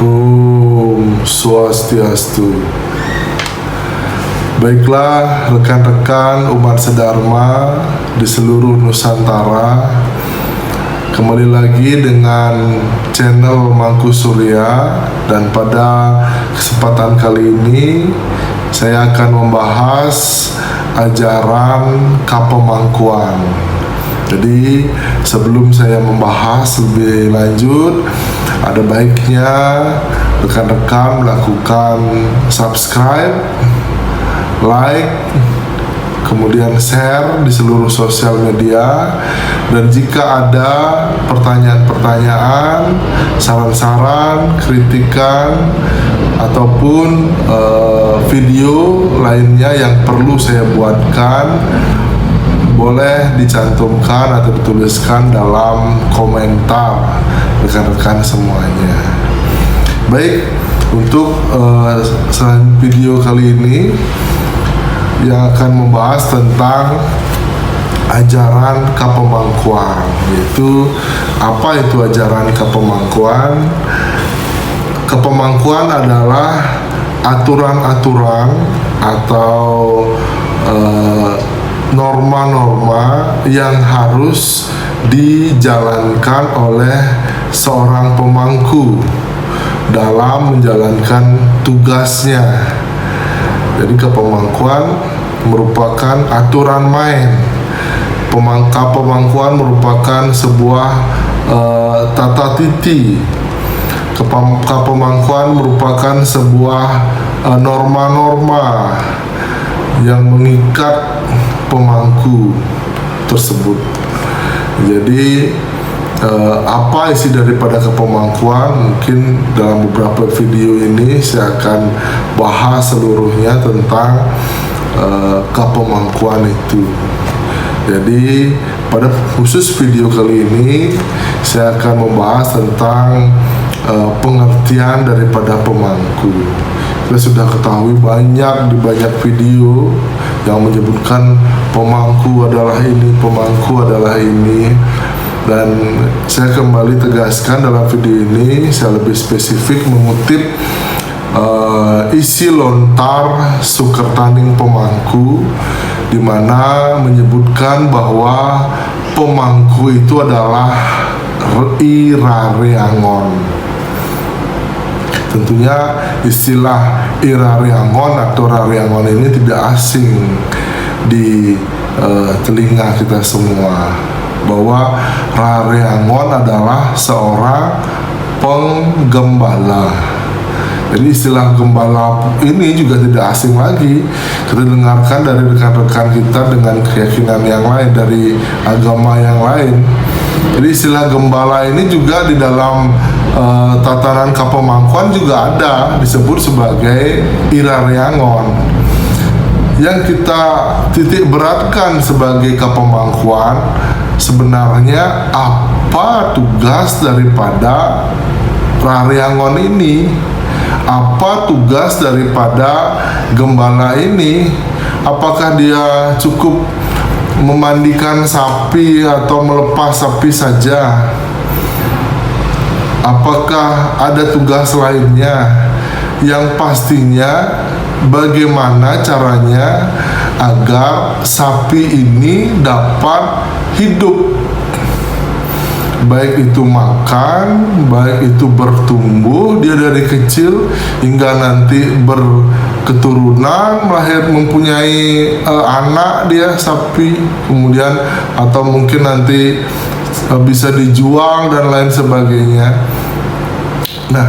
Om Swastiastu. Baiklah rekan-rekan umat sedharma di seluruh Nusantara, kembali lagi dengan channel Mangku Surya, dan pada kesempatan kali ini saya akan membahas ajaran Kapemangkuan. Jadi sebelum saya membahas lebih lanjut, ada baiknya rekan-rekan melakukan subscribe, like, kemudian share di seluruh sosial media. Dan jika ada pertanyaan-pertanyaan, saran-saran, kritikan, ataupun video lainnya yang perlu saya buatkan, boleh dicantumkan atau dituliskan dalam komentar rekan-rekan semuanya. Baik, untuk video kali ini yang akan membahas tentang ajaran Kapemangkuan, yaitu apa itu ajaran Kapemangkuan. Kapemangkuan adalah aturan-aturan atau norma-norma yang harus dijalankan oleh seorang pemangku dalam menjalankan tugasnya. Jadi Kapemangkuan merupakan aturan main. Kapemangkuan merupakan sebuah tata titi. Kapemangkuan merupakan sebuah norma-norma yang mengikat pemangku tersebut. Jadi apa isi daripada Kapemangkuan, mungkin dalam beberapa video ini saya akan bahas seluruhnya tentang Kapemangkuan itu. Jadi pada khusus video kali ini saya akan membahas tentang pengertian daripada pemangku. Kita sudah ketahui di banyak video yang menyebutkan pemangku adalah ini, pemangku adalah ini. Dan saya kembali tegaskan dalam video ini, saya lebih spesifik mengutip isi lontar Sukertaning Pemangku, di mana menyebutkan bahwa pemangku itu adalah Irareangon. Tentunya istilah Irareangon atau Rareangon ini tidak asing di telinga kita semua, bahwa Rareangon adalah seorang penggembala. Jadi istilah gembala ini juga tidak asing lagi. Kita dengarkan dari rekan-rekan kita dengan keyakinan yang lain, dari agama yang lain. Jadi istilah gembala ini juga di dalam tatanan Kapemangkuan juga ada, disebut sebagai Irareangon. Yang kita titik beratkan sebagai Kapemangkuan, sebenarnya apa tugas daripada Rareangon ini? Apa tugas daripada gembala ini? Apakah dia cukup memandikan sapi atau melepas sapi saja? Apakah ada tugas lainnya? Yang pastinya bagaimana caranya agar sapi ini dapat hidup, baik itu makan, baik itu bertumbuh dia dari kecil hingga nanti berketurunan, mempunyai anak dia sapi, kemudian atau mungkin nanti bisa dijual dan lain sebagainya. Nah,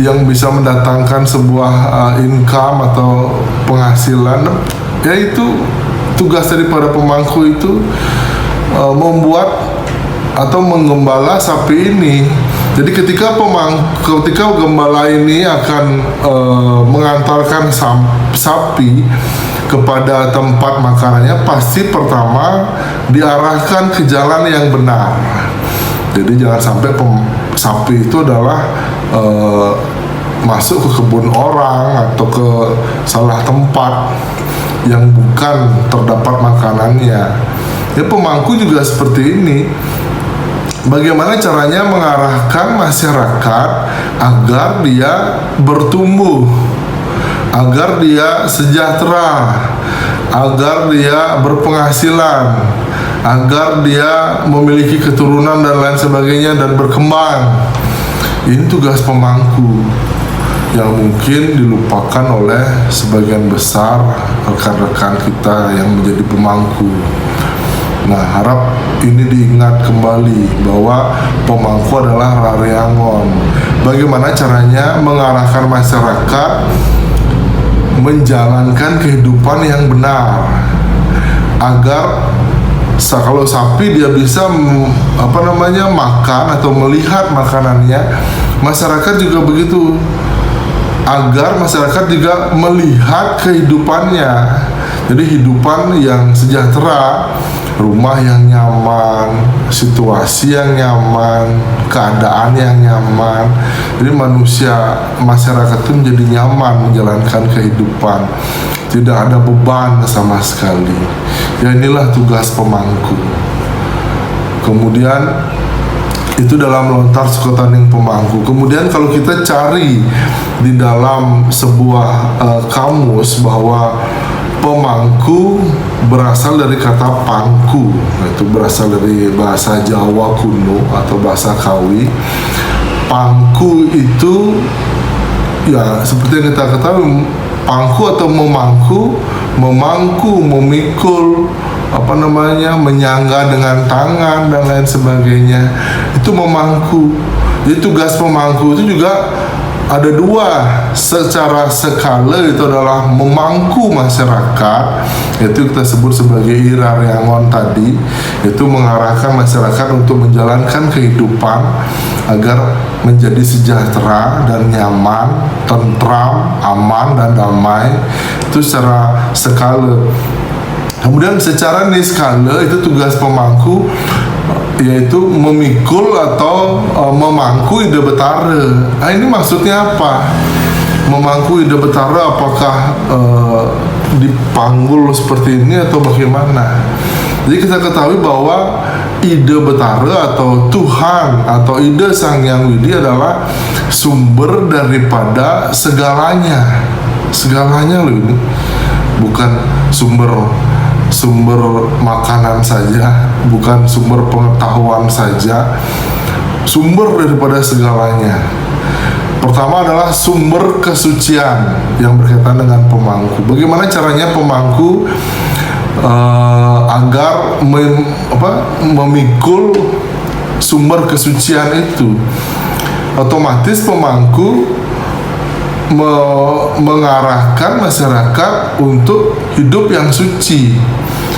yang bisa mendatangkan sebuah income atau penghasilan, yaitu tugas daripada pemangku itu membuat atau menggembala sapi ini. Jadi ketika gembala ini akan mengantarkan sapi kepada tempat makanannya, pasti pertama diarahkan ke jalan yang benar. Jadi jangan sampai sapi itu adalah masuk ke kebun orang atau ke salah tempat yang bukan terdapat makanannya. Ya, pemangku juga seperti ini. bagaimana caranya mengarahkan masyarakat agar dia bertumbuh, agar dia sejahtera, agar dia berpenghasilan, agar dia memiliki keturunan dan lain sebagainya dan berkembang. Ini tugas pemangku yang mungkin dilupakan oleh sebagian besar rekan-rekan kita yang menjadi pemangku. Nah, harap ini diingat kembali bahwa pemangku adalah Raryangon. Bagaimana caranya mengarahkan masyarakat menjalankan kehidupan yang benar, agar kalau sapi dia bisa makan atau melihat makanannya, masyarakat juga begitu, agar masyarakat juga melihat kehidupannya. Jadi hidupan yang sejahtera, rumah yang nyaman, situasi yang nyaman, keadaan yang nyaman. Jadi masyarakat itu menjadi nyaman menjalankan kehidupan, tidak ada beban sama sekali. Ya, inilah tugas pemangku. Kemudian itu dalam lontar Sukataning pemangku. Kemudian kalau kita cari di dalam sebuah kamus bahwa pemangku berasal dari kata pangku, itu berasal dari bahasa Jawa kuno atau bahasa Kawi. Pangku itu ya seperti yang kita ketahui, pangku atau memangku, memikul, menyangga dengan tangan dan lain sebagainya, itu memangku. Jadi tugas pemangku itu juga ada dua secara skala, itu adalah memangku masyarakat, yaitu kita sebut sebagai Raryangon tadi, yaitu mengarahkan masyarakat untuk menjalankan kehidupan agar menjadi sejahtera dan nyaman, tentram, aman dan damai. Itu secara skala. Kemudian secara niskala itu tugas pemangku, yaitu memikul atau memangku ide betara. Nah, ini maksudnya apa? Memangku ide betara, apakah dipanggul seperti ini atau bagaimana? Jadi kita ketahui bahwa ide betara atau Tuhan atau ide Sang Hyang Widi adalah sumber daripada segalanya. Segalanya loh ini. Bukan sumber makanan saja, bukan sumber pengetahuan saja, sumber daripada segalanya. Pertama adalah sumber kesucian yang berkaitan dengan pemangku. Bagaimana caranya pemangku agar memikul sumber kesucian itu? Otomatis pemangku mengarahkan masyarakat untuk hidup yang suci.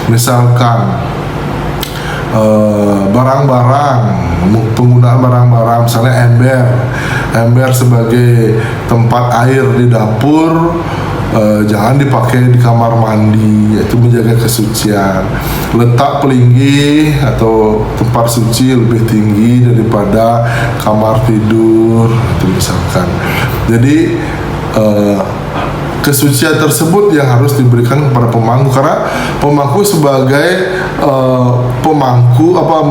Misalkan penggunaan barang-barang, misalnya ember sebagai tempat air di dapur, jangan dipakai di kamar mandi, yaitu menjaga kesucian. Letak pelinggih atau tempat suci lebih tinggi daripada kamar tidur, itu misalkan. Jadi kesucian tersebut yang harus diberikan kepada pemangku, karena pemangku sebagai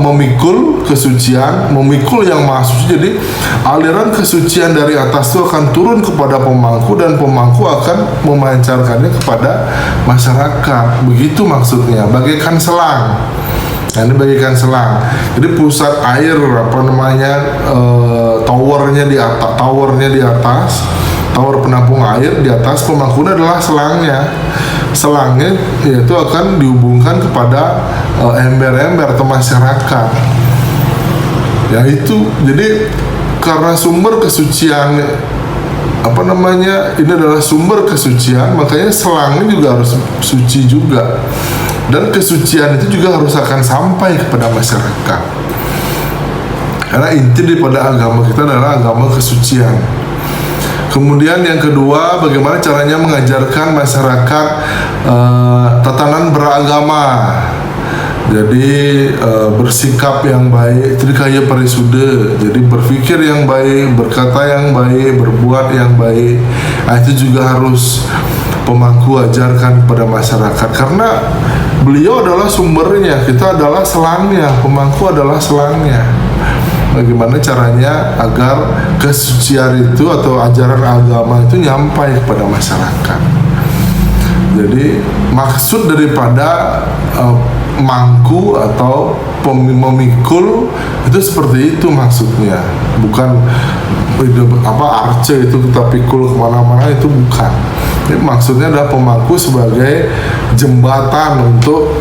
memikul kesucian, memikul yang maha suci. Jadi aliran kesucian dari atas itu akan turun kepada pemangku dan pemangku akan memancarkannya kepada masyarakat. Begitu maksudnya, bagaikan selang. Nah, ini bagaikan selang. Jadi pusat air towernya di atas, tower penampung air di atas, pemangkunya adalah selangnya. Selangnya yaitu akan dihubungkan kepada ember-ember atau masyarakat. Ya itu, jadi karena sumber kesucian ini adalah sumber kesucian, makanya selangnya juga harus suci juga. Dan kesucian itu juga harus akan sampai kepada masyarakat. Karena inti daripada agama kita adalah agama kesucian. Kemudian yang kedua, bagaimana caranya mengajarkan masyarakat tatanan beragama. Jadi bersikap yang baik, trikaya parisuda. Jadi berpikir yang baik, berkata yang baik, berbuat yang baik. Nah, itu juga harus pemangku ajarkan kepada masyarakat, karena beliau adalah sumbernya, kita adalah selangnya, pemangku adalah selangnya. bagaimana caranya agar kesucian itu atau ajaran agama itu nyampai kepada masyarakat. Jadi maksud daripada mangku atau memikul itu seperti itu maksudnya, bukan arce itu kita pikul kemana-mana, itu bukan. Jadi maksudnya adalah pemangku sebagai jembatan untuk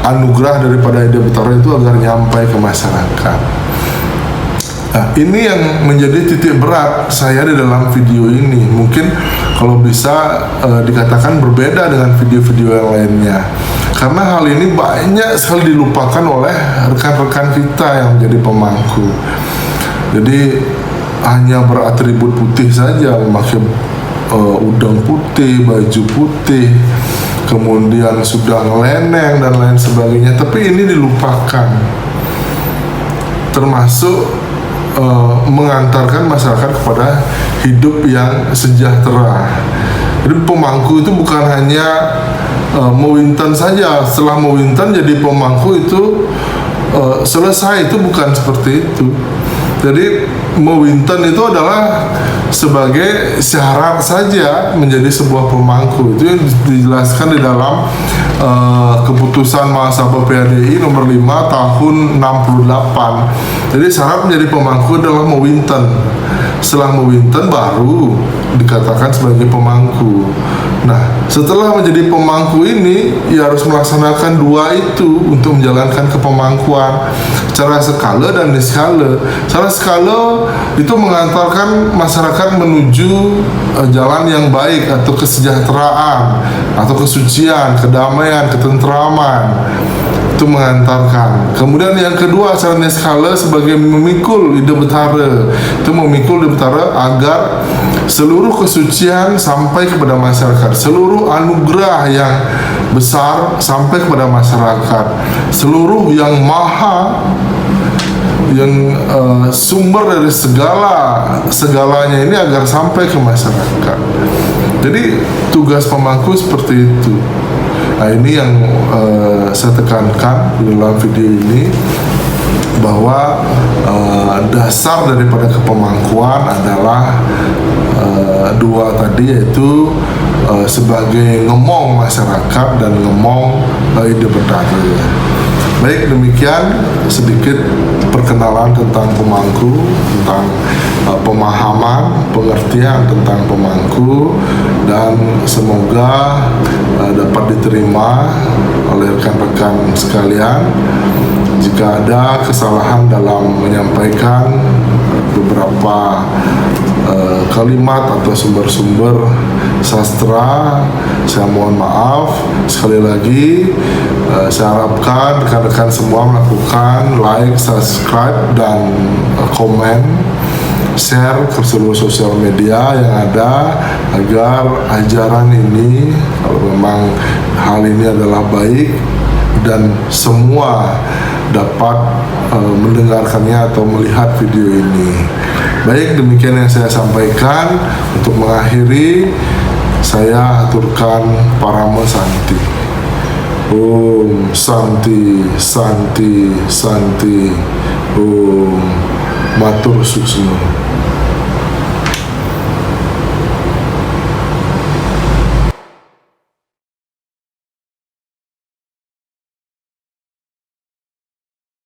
anugerah daripada Ida Betara itu agar nyampai ke masyarakat. Nah, ini yang menjadi titik berat saya di dalam video ini. Mungkin kalau bisa dikatakan berbeda dengan video-video yang lainnya, karena hal ini banyak sekali dilupakan oleh rekan-rekan kita yang menjadi pemangku. Jadi hanya beratribut putih saja, memakai udang putih, baju putih, kemudian sudah ngeleneng dan lain sebagainya, tapi ini dilupakan, termasuk mengantarkan masyarakat kepada hidup yang sejahtera. Jadi pemangku itu bukan hanya mewinten saja, setelah mewinten jadi pemangku itu selesai, itu bukan seperti itu. Jadi mewinten itu adalah sebagai syarat saja menjadi sebuah pemangku. Itu yang dijelaskan di dalam keputusan Mahasabha PADI nomor 5 tahun 68. Jadi syarat menjadi pemangku adalah mewinten. Setelah mewinten baru dikatakan sebagai pemangku. Nah, setelah menjadi pemangku ini, ya harus melaksanakan dua itu untuk menjalankan kepemangkuan, secara skala dan niskala. Secara skala itu mengantarkan masyarakat menuju jalan yang baik atau kesejahteraan atau kesucian, kedamaian, ketentraman. Itu mengantarkan. Kemudian yang kedua secara niskala sebagai memikul Ida Betara, itu memikul Ida Betara agar seluruh kesucian sampai kepada masyarakat, seluruh anugerah yang besar sampai kepada masyarakat, seluruh yang maha, yang sumber dari segalanya ini agar sampai ke masyarakat. Jadi tugas pemangku seperti itu. Nah, ini yang saya tekankan di dalam video ini, bahwa dasar daripada kepemangkuan adalah dua tadi, yaitu sebagai ngemong masyarakat dan ngemong Ida Betara. Baik, demikian sedikit perkenalan tentang pemangku, tentang pemahaman, pengertian tentang pemangku, dan semoga dapat diterima oleh rekan-rekan sekalian. Jika ada kesalahan dalam menyampaikan beberapa kalimat atau sumber-sumber sastra, saya mohon maaf. Sekali lagi saya harapkan rekan-rekan semua melakukan like, subscribe, dan komen, share ke seluruh sosial media yang ada, agar ajaran ini, kalau memang hal ini adalah baik, dan semua dapat mendengarkannya atau melihat video ini. Baik, demikian yang saya sampaikan. Untuk mengakhiri, saya aturkan parama santi. Om Santi, Santi, Santi. Om Matur Suksma.